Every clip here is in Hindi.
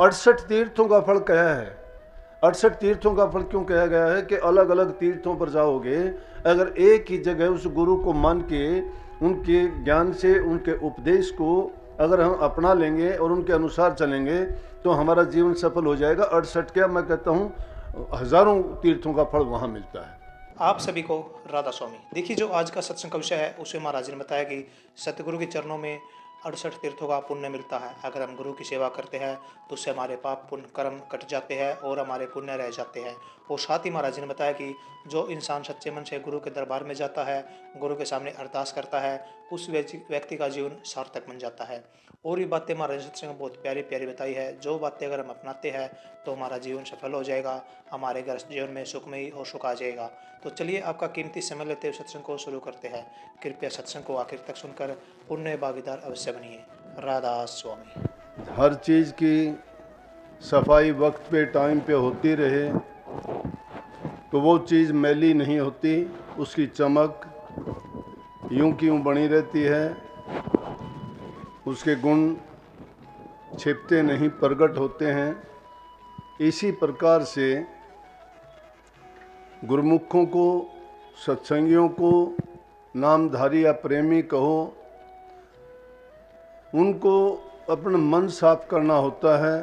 68 तीर्थों का फल क्या है? 68 तीर्थों का फल क्यों कहा गया है कि अलग अलग तीर्थों पर जाओगे, अगर एक ही जगह उस गुरु को मान के उनके ज्ञान से उनके उपदेश को अगर हम अपना लेंगे और उनके अनुसार चलेंगे तो हमारा जीवन सफल हो जाएगा। 68 क्या, मैं कहता हूँ हजारों तीर्थों का फल वहाँ मिलता है। आप सभी को राधा स्वामी। देखिए, जो आज का सत्संग का विषय है उसमें महाराज ने बताया कि सतगुरु के चरणों में 68 तीर्थों का पुण्य मिलता है। अगर हम गुरु की सेवा करते हैं तो उससे हमारे पाप पुण्य कर्म कट जाते हैं और हमारे पुण्य रह जाते हैं। और साथ ही महाराज ने बताया कि जो इंसान सच्चे मन से गुरु के दरबार में जाता है, गुरु के सामने अरदास करता है, उस व्यक्ति का जीवन सार्थक बन जाता है। और ये बातें महाराज ने सत्संग में बहुत प्यारी प्यारी बताई है। जो बातें अगर हम अपनाते हैं तो हमारा जीवन सफल हो जाएगा, हमारे घर जीवन में सुखमयी और सुख आ जाएगा। तो चलिए, आपका कीमती समय लेते हुए सत्संग को शुरू करते हैं। कृपया सत्संग को आखिर तक सुनकर पुण्य भागीदार अवश्य बनिए। राधा स्वामी। हर चीज़ की सफाई वक्त पे टाइम पे होती रहे तो वो चीज़ मैली नहीं होती, उसकी चमक यूं की यूं बनी रहती है, उसके गुण छिपते नहीं, प्रकट होते हैं। इसी प्रकार से गुरुमुखों को, सत्संगियों को, नामधारी या प्रेमी कहो, उनको अपना मन साफ करना होता है।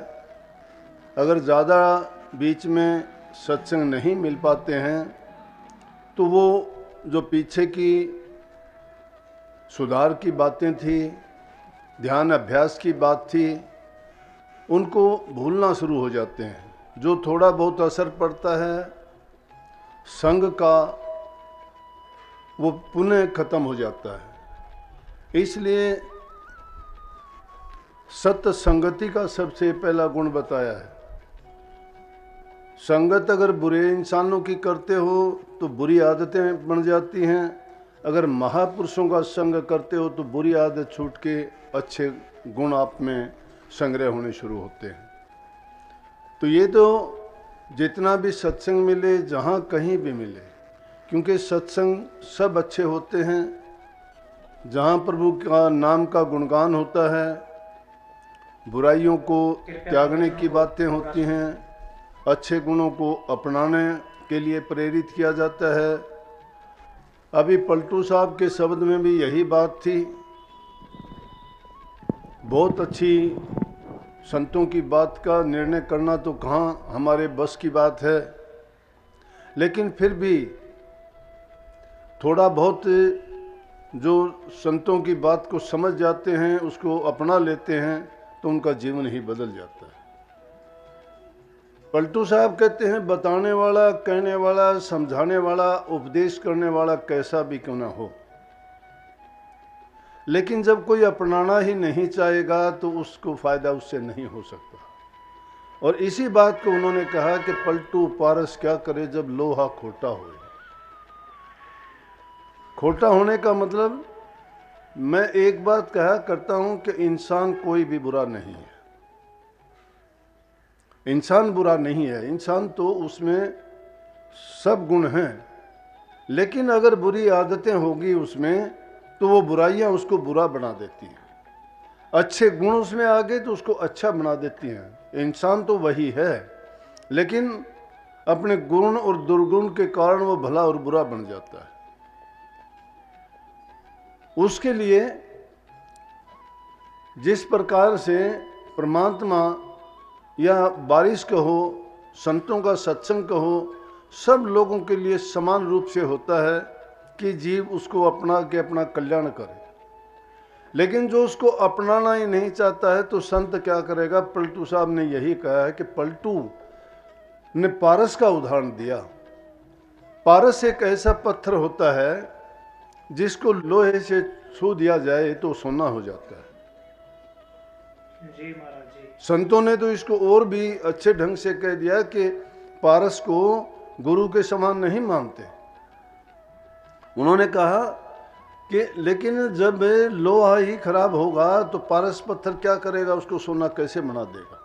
अगर ज़्यादा बीच में सत्संग नहीं मिल पाते हैं तो वो जो पीछे की सुधार की बातें थी, ध्यान अभ्यास की बात थी, उनको भूलना शुरू हो जाते हैं। जो थोड़ा बहुत असर पड़ता है संग का, वो पुनः खत्म हो जाता है। इसलिए सत्य संगति का सबसे पहला गुण बताया है। संगत अगर बुरे इंसानों की करते हो तो बुरी आदतें बन जाती हैं, अगर महापुरुषों का संग करते हो तो बुरी आदत छूट के अच्छे गुण आप में संग्रह होने शुरू होते हैं। तो ये तो जितना भी सत्संग मिले, जहाँ कहीं भी मिले, क्योंकि सत्संग सब अच्छे होते हैं। जहाँ प्रभु का नाम का गुणगान होता है, बुराइयों को त्यागने की बातें होती हैं, अच्छे गुणों को अपनाने के लिए प्रेरित किया जाता है। अभी पलटू साहब के शब्द में भी यही बात थी। बहुत अच्छी संतों की बात का निर्णय करना तो कहाँ हमारे बस की बात है, लेकिन फिर भी थोड़ा बहुत जो संतों की बात को समझ जाते हैं, उसको अपना लेते हैं, तो उनका जीवन ही बदल जाता है। पलटू साहब कहते हैं, बताने वाला, कहने वाला, समझाने वाला, उपदेश करने वाला कैसा भी क्यों ना हो, लेकिन जब कोई अपनाना ही नहीं चाहेगा तो उसको फायदा उससे नहीं हो सकता। और इसी बात को उन्होंने कहा कि पलटू पारस क्या करे जब लोहा खोटा हो। खोटा होने का मतलब, मैं एक बात कहा करता हूं कि इंसान कोई भी बुरा नहीं है। इंसान बुरा नहीं है, इंसान तो उसमें सब गुण हैं, लेकिन अगर बुरी आदतें होगी उसमें तो वो बुराइयां उसको बुरा बना देती हैं। अच्छे गुण उसमें आ गए तो उसको अच्छा बना देती हैं। इंसान तो वही है, लेकिन अपने गुण और दुर्गुण के कारण वो भला और बुरा बन जाता है। उसके लिए जिस प्रकार से परमात्मा या बारिश कहो, संतों का सत्संग कहो, सब लोगों के लिए समान रूप से होता है कि जीव उसको अपना के अपना कल्याण करे। लेकिन जो उसको अपनाना ही नहीं चाहता है तो संत क्या करेगा? पलटू साहब ने यही कहा है कि पलटू ने पारस का उदाहरण दिया। पारस एक ऐसा पत्थर होता है जिसको लोहे से छू दिया जाए तो सोना हो जाता है। जी महाराज जी। संतों ने तो इसको और भी अच्छे ढंग से कह दिया कि पारस को गुरु के समान नहीं मानते। उन्होंने कहा कि लेकिन जब लोहा ही खराब होगा तो पारस पत्थर क्या करेगा? उसको सोना कैसे बना देगा?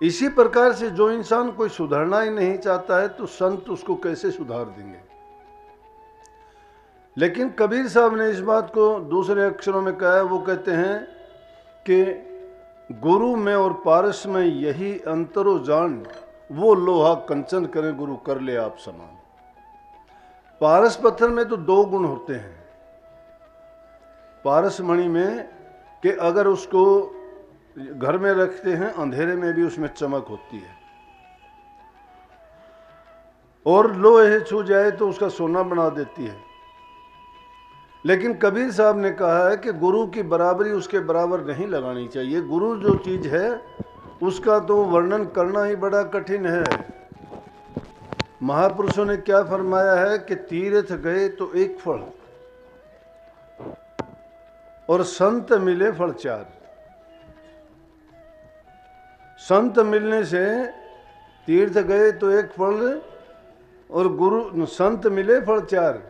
इसी प्रकार से जो इंसान कोई सुधरना ही नहीं चाहता है तो संत उसको कैसे सुधार देंगे? लेकिन कबीर साहब ने इस बात को दूसरे अक्षरों में कहा है। वो कहते हैं कि गुरु में और पारस में यही अंतरो जान, वो लोहा कंचन करे गुरु कर ले आप समान। पारस पत्थर में तो दो गुण होते हैं पारस मणि में, कि अगर उसको घर में रखते हैं अंधेरे में भी उसमें चमक होती है, और लोहे छू जाए तो उसका सोना बना देती है। लेकिन कबीर साहब ने कहा है कि गुरु की बराबरी उसके बराबर नहीं लगानी चाहिए। गुरु जो चीज है उसका तो वर्णन करना ही बड़ा कठिन है। महापुरुषों ने क्या फरमाया है कि तीर्थ गए तो एक फल और संत मिले फल चार। संत मिलने से तीर्थ गए तो एक फल और गुरु संत मिले फल चार,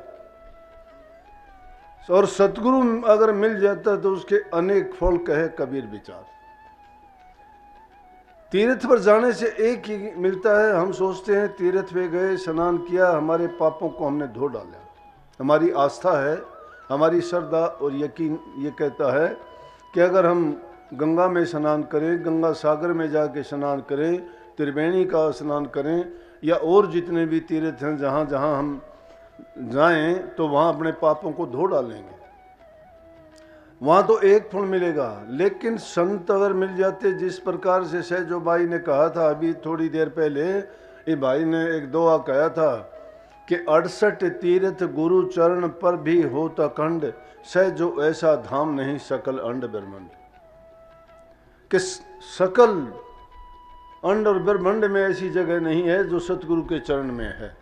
और सतगुरु अगर मिल जाता तो उसके अनेक फल कहे कबीर विचार। तीर्थ पर जाने से एक ही मिलता है। हम सोचते हैं तीर्थ पे गए, स्नान किया, हमारे पापों को हमने धो डाला। हमारी आस्था है, हमारी श्रद्धा और यकीन ये कहता है कि अगर हम गंगा में स्नान करें, गंगा सागर में जाके स्नान करें, त्रिवेणी का स्नान करें, या और जितने भी तीर्थ हैं जहाँ जहाँ हम जाएं तो वहाँ अपने पापों को धो डालेंगे, वहाँ तो एक फल मिलेगा। लेकिन संत अगर मिल जाते, जिस प्रकार से सहजो भाई ने कहा था अभी थोड़ी देर पहले, ये भाई ने एक दुआ कहा था कि 68 तीर्थ गुरु चरण पर भी होता अखंड, सहजो ऐसा धाम नहीं सकल अंड ब्रह्मांड। कि सकल अंड और ब्रह्मांड में ऐसी जगह नहीं है जो सतगुरु के चरण में है।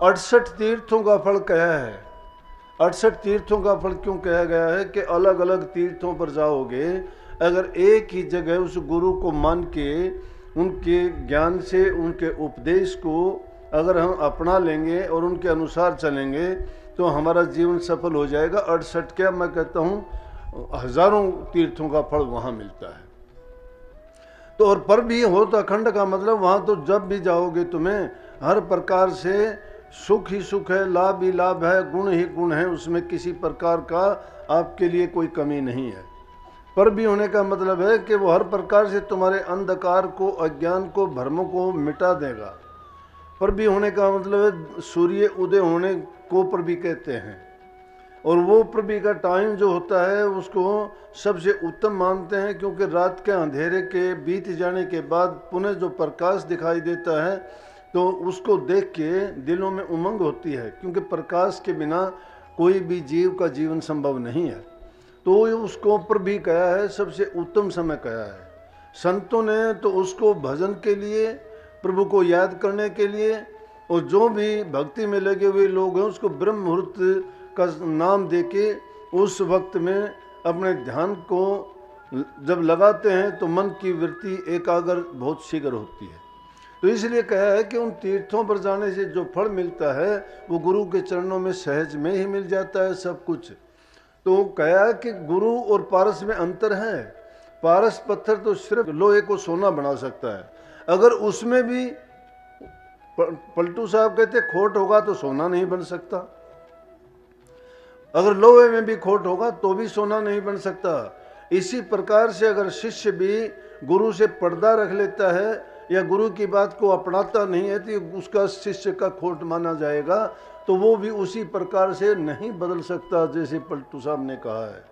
68 तीर्थों का फल कहा है। 68 तीर्थों का फल क्यों कहा गया है कि अलग अलग तीर्थों पर जाओगे, अगर एक ही जगह उस गुरु को मान के उनके ज्ञान से, उनके उपदेश को अगर हम अपना लेंगे और उनके अनुसार चलेंगे तो हमारा जीवन सफल हो जाएगा। 68 क्या, मैं कहता हूँ हजारों तीर्थों का फल वहाँ मिलता है। तो और पर भी हो तो अखंड का मतलब वहाँ तो जब भी जाओगे तुम्हें हर प्रकार से सुख ही सुख है, लाभ ही लाभ है, गुण ही गुण है, उसमें किसी प्रकार का आपके लिए कोई कमी नहीं है। पर भी होने का मतलब है कि वो हर प्रकार से तुम्हारे अंधकार को, अज्ञान को, भ्रमों को मिटा देगा। पर भी होने का मतलब है सूर्य उदय होने को पर भी कहते हैं, और वो प्रभु का टाइम जो होता है उसको सबसे उत्तम मानते हैं, क्योंकि रात के अंधेरे के बीत जाने के बाद पुनः जो प्रकाश दिखाई देता है तो उसको देख के दिलों में उमंग होती है, क्योंकि प्रकाश के बिना कोई भी जीव का जीवन संभव नहीं है। तो उसको प्रभु कहा है, सबसे उत्तम समय कहा है। संतों ने तो उसको भजन के लिए, प्रभु को याद करने के लिए, और जो भी भक्ति में लगे हुए लोग हैं उसको ब्रह्म मुहूर्त का नाम देके उस वक्त में अपने ध्यान को जब लगाते हैं तो मन की वृत्ति एकाग्र बहुत शीघ्र होती है। तो इसलिए कहा है कि उन तीर्थों पर जाने से जो फल मिलता है वो गुरु के चरणों में सहज में ही मिल जाता है सब कुछ। तो कहा है कि गुरु और पारस में अंतर है। पारस पत्थर तो सिर्फ लोहे को सोना बना सकता है, अगर उसमें भी पलटू साहब कहते खोट होगा तो सोना नहीं बन सकता, अगर लोहे में भी खोट होगा तो भी सोना नहीं बन सकता। इसी प्रकार से अगर शिष्य भी गुरु से पर्दा रख लेता है या गुरु की बात को अपनाता नहीं है तो उसका शिष्य का खोट माना जाएगा, तो वो भी उसी प्रकार से नहीं बदल सकता जैसे पलटू साहब ने कहा है।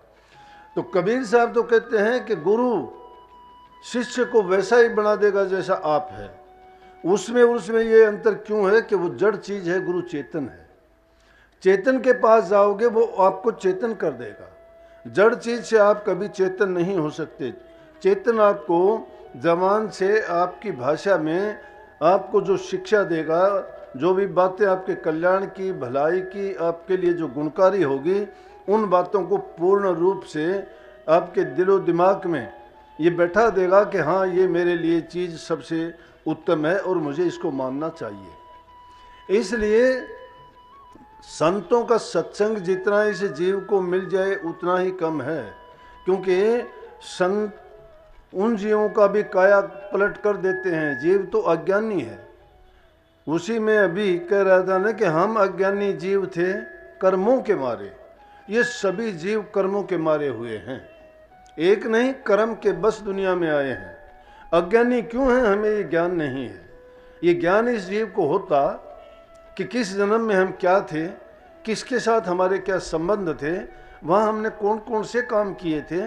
तो कबीर साहब तो कहते हैं कि गुरु शिष्य को वैसा ही बना देगा जैसा आप है। उसमें ये अंतर क्यों है कि वो जड़ चीज है, गुरु चेतन है। चेतन के पास जाओगे वो आपको चेतन कर देगा, जड़ चीज से आप कभी चेतन नहीं हो सकते। चेतन आपको जबान से, आपकी भाषा में आपको जो शिक्षा देगा, जो भी बातें आपके कल्याण की, भलाई की, आपके लिए जो गुणकारी होगी, उन बातों को पूर्ण रूप से आपके दिलो दिमाग में ये बैठा देगा कि हाँ ये मेरे लिए चीज़ सबसे उत्तम है और मुझे इसको मानना चाहिए। इसलिए संतों का सत्संग जितना इस जीव को मिल जाए उतना ही कम है, क्योंकि संत उन जीवों का भी काया पलट कर देते हैं। जीव तो अज्ञानी है, उसी में अभी कह रहा था ना कि हम अज्ञानी जीव थे कर्मों के मारे। ये सभी जीव कर्मों के मारे हुए हैं। एक नहीं, कर्म के बस दुनिया में आए हैं। अज्ञानी क्यों हैं, हमें ये ज्ञान नहीं है। ये ज्ञान इस जीव को होता कि किस जन्म में हम क्या थे, किसके साथ हमारे क्या संबंध थे, वहाँ हमने कौन कौन से काम किए थे,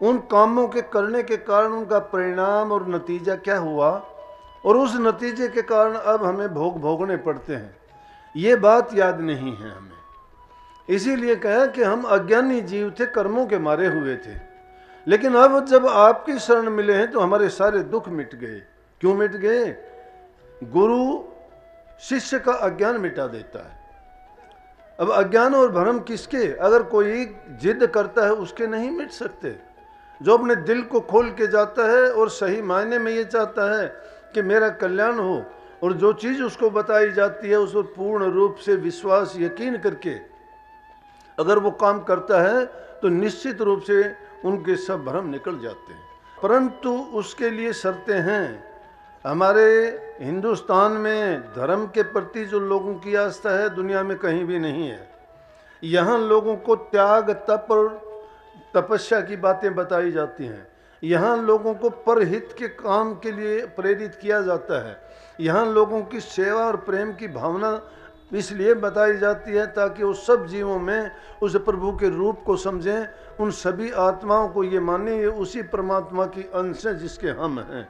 उन कामों के करने के कारण उनका परिणाम और नतीजा क्या हुआ, और उस नतीजे के कारण अब हमें भोगने पड़ते हैं। ये बात याद नहीं है हमें। इसीलिए कहा कि हम अज्ञानी जीव थे, कर्मों के मारे हुए थे। लेकिन अब जब आपकी शरण मिले हैं तो हमारे सारे दुख मिट गए। क्यों मिट गए? गुरु शिष्य का अज्ञान मिटा देता है। अब अज्ञान और भ्रम किसके? अगर कोई जिद करता है उसके नहीं मिट सकते। जो अपने दिल को खोल के जाता है और सही मायने में ये चाहता है कि मेरा कल्याण हो, और जो चीज़ उसको बताई जाती है उस पर पूर्ण रूप से विश्वास यकीन करके अगर वो काम करता है तो निश्चित रूप से उनके सब भ्रम निकल जाते हैं। परंतु उसके लिए शर्तें हैं। हमारे हिंदुस्तान में धर्म के प्रति जो लोगों की आस्था है दुनिया में कहीं भी नहीं है। यहाँ लोगों को त्याग, तप और तपस्या की बातें बताई जाती हैं। यहाँ लोगों को परहित के काम के लिए प्रेरित किया जाता है। यहाँ लोगों की सेवा और प्रेम की भावना इसलिए बताई जाती है ताकि वो सब जीवों में उस प्रभु के रूप को समझें, उन सभी आत्माओं को ये माने ये उसी परमात्मा की अंश है जिसके हम हैं।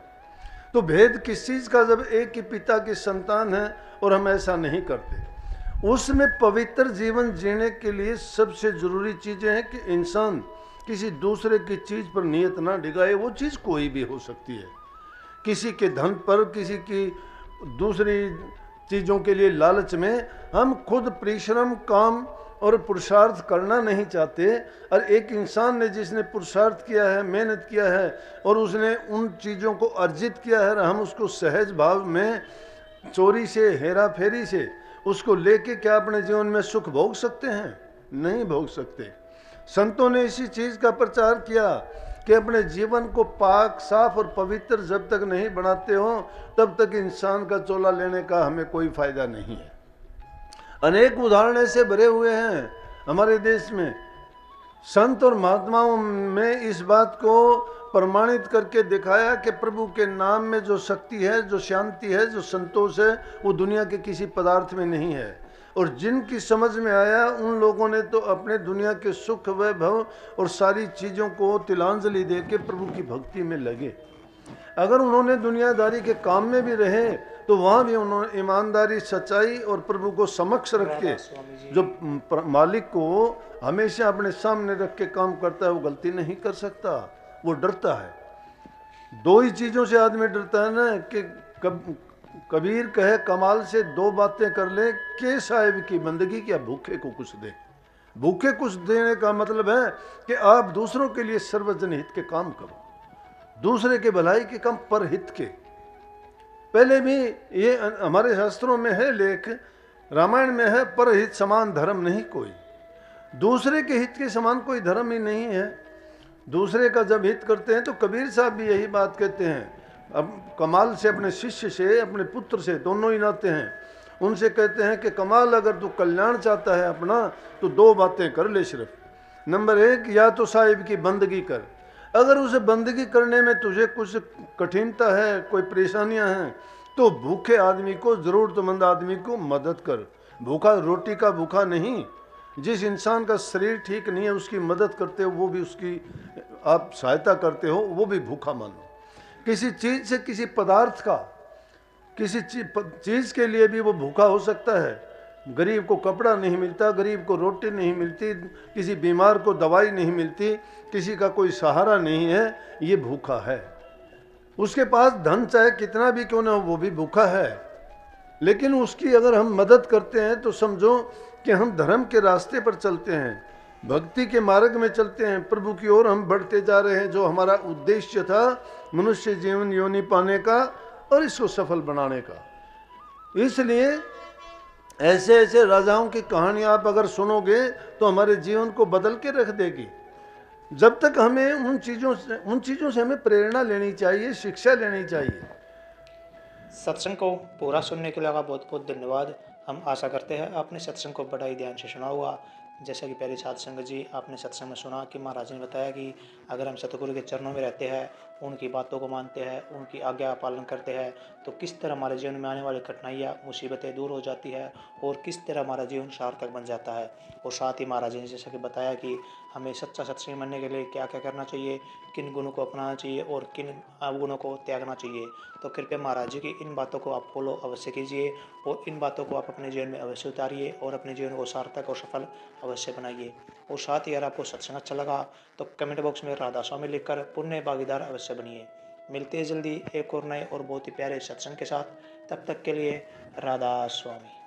तो भेद किस चीज़ का? जब एक ही पिता की संतान है और हम ऐसा नहीं करते। उसमें पवित्र जीवन जीने के लिए सबसे ज़रूरी चीज़ें हैं कि इंसान किसी दूसरे की चीज़ पर नियत ना डिगाए। वो चीज़ कोई भी हो सकती है, किसी के धन पर, किसी की दूसरी चीज़ों के लिए लालच में हम खुद परिश्रम, काम और पुरुषार्थ करना नहीं चाहते। और एक इंसान ने जिसने पुरुषार्थ किया है, मेहनत किया है और उसने उन चीज़ों को अर्जित किया है, हम उसको सहज भाव में चोरी से, हेरा फेरी से उसको लेके क्या अपने जीवन में सुख भोग सकते हैं? नहीं भोग सकते। संतों ने इसी चीज़ का प्रचार किया कि अपने जीवन को पाक, साफ और पवित्र जब तक नहीं बनाते हो तब तक इंसान का चोला लेने का हमें कोई फायदा नहीं है। अनेक उदाहरण ऐसे भरे हुए हैं हमारे देश में। संत और महात्माओं में इस बात को प्रमाणित करके दिखाया कि प्रभु के नाम में जो शक्ति है, जो शांति है, जो संतोष है, वो दुनिया के किसी पदार्थ में नहीं है। और जिनकी समझ में आया उन लोगों ने तो अपने दुनिया के सुख, वैभव और सारी चीज़ों को तिलांजलि दे के प्रभु की भक्ति में लगे। अगर उन्होंने दुनियादारी के काम में भी रहे तो वहाँ भी उन्होंने ईमानदारी, सच्चाई और प्रभु को समक्ष रख के, जो मालिक को हमेशा अपने सामने रख के काम करता है, वो गलती नहीं कर सकता, वो डरता है। दो ही चीज़ों से आदमी डरता है ना, कि कबीर कहे कमाल से दो बातें कर ले, के साहिब की बंदगी क्या भूखे को कुछ दे। भूखे कुछ देने का मतलब है कि आप दूसरों के लिए सर्वजन हित के काम करो, दूसरे के भलाई के काम, परहित के। पहले भी ये हमारे शास्त्रों में है लेख, रामायण में है, परहित समान धर्म नहीं कोई। दूसरे के हित के समान कोई धर्म ही नहीं है। दूसरे का जब हित करते हैं तो कबीर साहब भी यही बात कहते हैं। अब कमाल से अपने शिष्य से, अपने पुत्र से, दोनों ही नाते हैं, उनसे कहते हैं कि कमाल अगर तू कल्याण चाहता है अपना तो दो बातें कर ले सिर्फ। नंबर एक, या तो साहिब की बंदगी कर। अगर उसे बंदगी करने में तुझे कुछ कठिनता है, कोई परेशानियां हैं, तो भूखे आदमी को, ज़रूरतमंद आदमी को मदद कर। भूखा रोटी का भूखा नहीं। जिस इंसान का शरीर ठीक नहीं है उसकी मदद करते हो, वो भी उसकी आप सहायता करते हो, वो भी भूखा मानो। किसी चीज़ से, किसी पदार्थ का, किसी चीज़ के लिए भी वो भूखा हो सकता है। गरीब को कपड़ा नहीं मिलता, गरीब को रोटी नहीं मिलती, किसी बीमार को दवाई नहीं मिलती, किसी का कोई सहारा नहीं है, ये भूखा है। उसके पास धन चाहे कितना भी क्यों ना हो, वो भी भूखा है। लेकिन उसकी अगर हम मदद करते हैं तो समझो कि हम धर्म के रास्ते पर चलते हैं, भक्ति के मार्ग में चलते हैं, प्रभु की ओर हम बढ़ते जा रहे हैं, जो हमारा उद्देश्य था मनुष्य जीवन योनि पाने का और इसको सफल बनाने का। इसलिए ऐसे ऐसे राजाओं की कहानी आप अगर सुनोगे तो हमारे जीवन को बदल के रख देगी। जब तक हमें उन चीज़ों से हमें प्रेरणा लेनी चाहिए, शिक्षा लेनी चाहिए। सत्संग को पूरा सुनने के लिए आपका बहुत बहुत धन्यवाद। हम आशा करते हैं आपने सत्संग को बड़ा ही ध्यान से सुना होगा। जैसा कि प्यारे साध संगत जी, आपने सत्संग में सुना कि महाराज ने बताया कि अगर हम सतगुरु के चरणों में रहते हैं, उनकी बातों को मानते हैं, उनकी आज्ञा का पालन करते हैं, तो किस तरह हमारे जीवन में आने वाली कठिनाइयाँ मुसीबतें दूर हो जाती है और किस तरह हमारा जीवन सार्थक बन जाता है। और साथ ही महाराज ने जैसा कि बताया कि हमें सच्चा सत्संग बनने के लिए क्या क्या करना चाहिए, किन गुणों को अपनाना चाहिए और किन अवगुणों को त्यागना चाहिए। तो कृपया महाराज जी की इन बातों को आप फॉलो अवश्य कीजिए और इन बातों को आप अपने जीवन में अवश्य उतारिए और अपने जीवन को सार्थक और सफल अवश्य बनाइए। और साथ ही अगर आपको सत्संग अच्छा लगा तो कमेंट बॉक्स में राधा स्वामी लिखकर पुण्य भागीदार अवश्य बनिए। मिलते हैं जल्दी एक और नए और बहुत ही प्यारे सत्संग के साथ। तब तक के लिए राधा स्वामी।